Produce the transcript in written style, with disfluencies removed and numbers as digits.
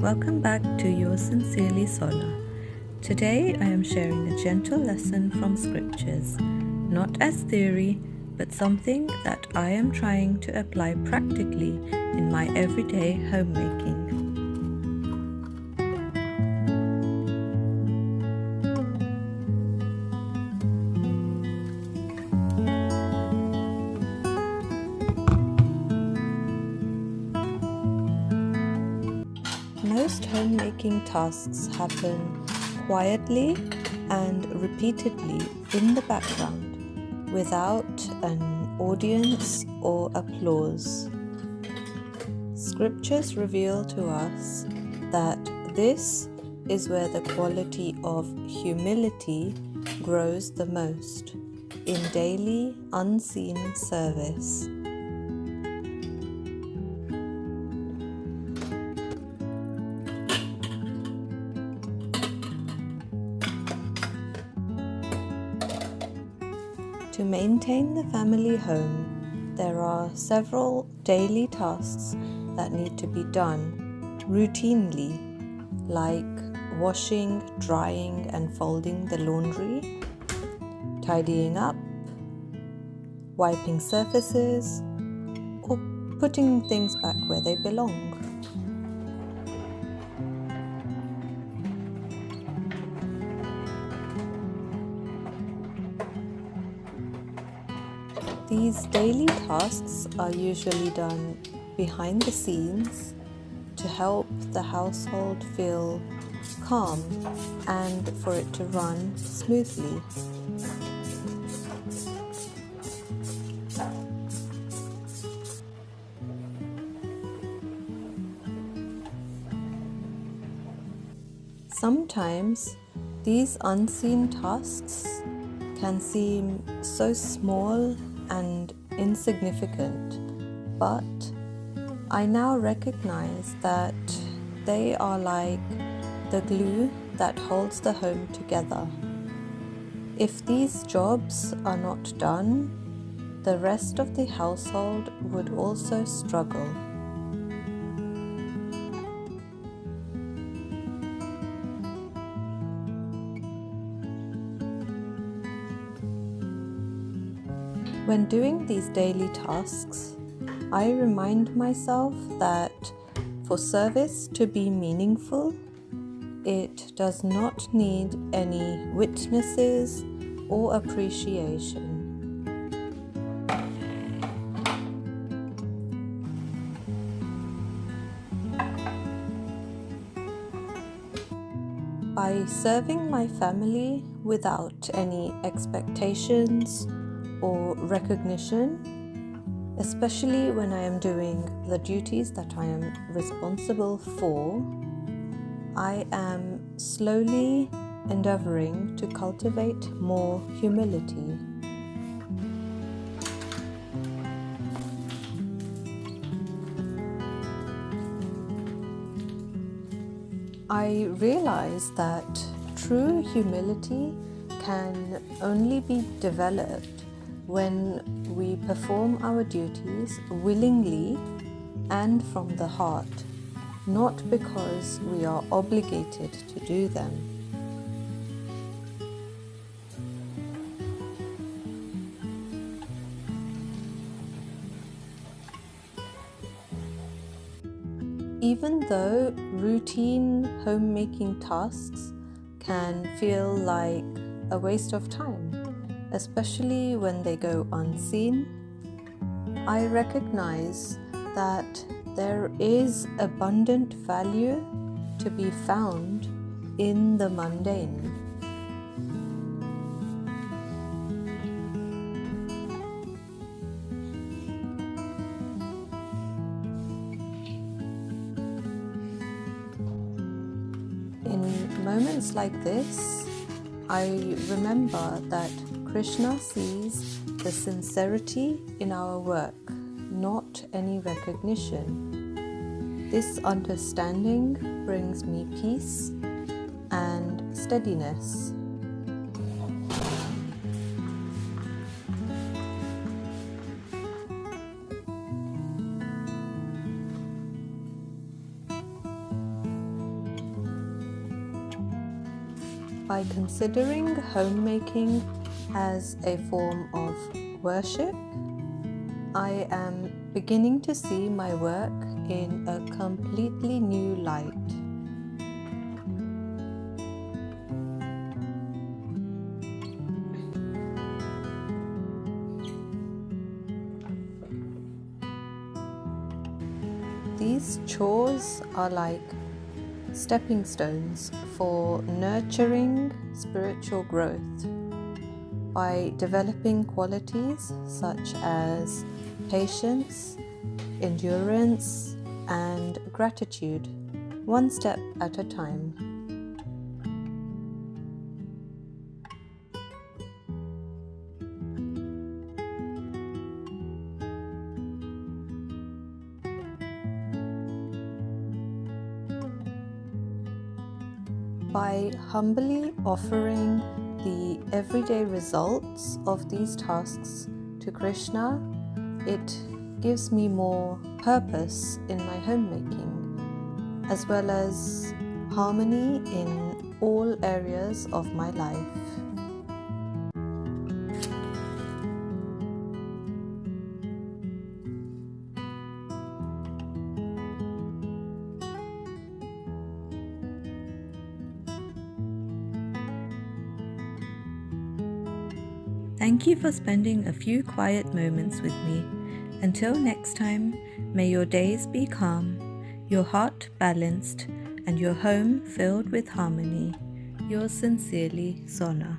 Welcome back to yours sincerely, Sona. Today I am sharing a gentle lesson from scriptures, not as theory, but something that I am trying to apply practically in my everyday homemaking. Most homemaking tasks happen quietly and repeatedly in the background without an audience or applause. Scriptures reveal to us that this is where the quality of humility grows the most, in daily unseen service. To maintain the family home, there are several daily tasks that need to be done routinely, like washing, drying, and folding the laundry, tidying up, wiping surfaces, or putting things back where they belong. These daily tasks are usually done behind the scenes to help the household feel calm and for it to run smoothly. Sometimes these unseen tasks can seem so small and insignificant, but I now recognize that they are like the glue that holds the home together. If these jobs are not done, the rest of the household would also struggle. When doing these daily tasks, I remind myself that for service to be meaningful, it does not need any witnesses or appreciation. By serving my family without any expectations or recognition, especially when I am doing the duties that I am responsible for, I am slowly endeavoring to cultivate more humility. I realize that true humility can only be developed when we perform our duties willingly and from the heart, not because we are obligated to do them. Even though routine homemaking tasks can feel like a waste of time, especially when they go unseen, I recognize that there is abundant value to be found in the mundane. In moments like this, I remember that Krishna sees the sincerity in our work, not any recognition. This understanding brings me peace and steadiness. by considering homemaking as a form of worship, I am beginning to see my work in a completely new light. These chores are like stepping stones for nurturing spiritual growth by developing qualities such as patience, endurance, and gratitude, one step at a time. By humbly offering the everyday results of these tasks to Krishna, it gives me more purpose in my homemaking, as well as harmony in all areas of my life. Thank you for spending a few quiet moments with me. Until next time, may your days be calm, your heart balanced, and your home filled with harmony. Yours sincerely, Sona.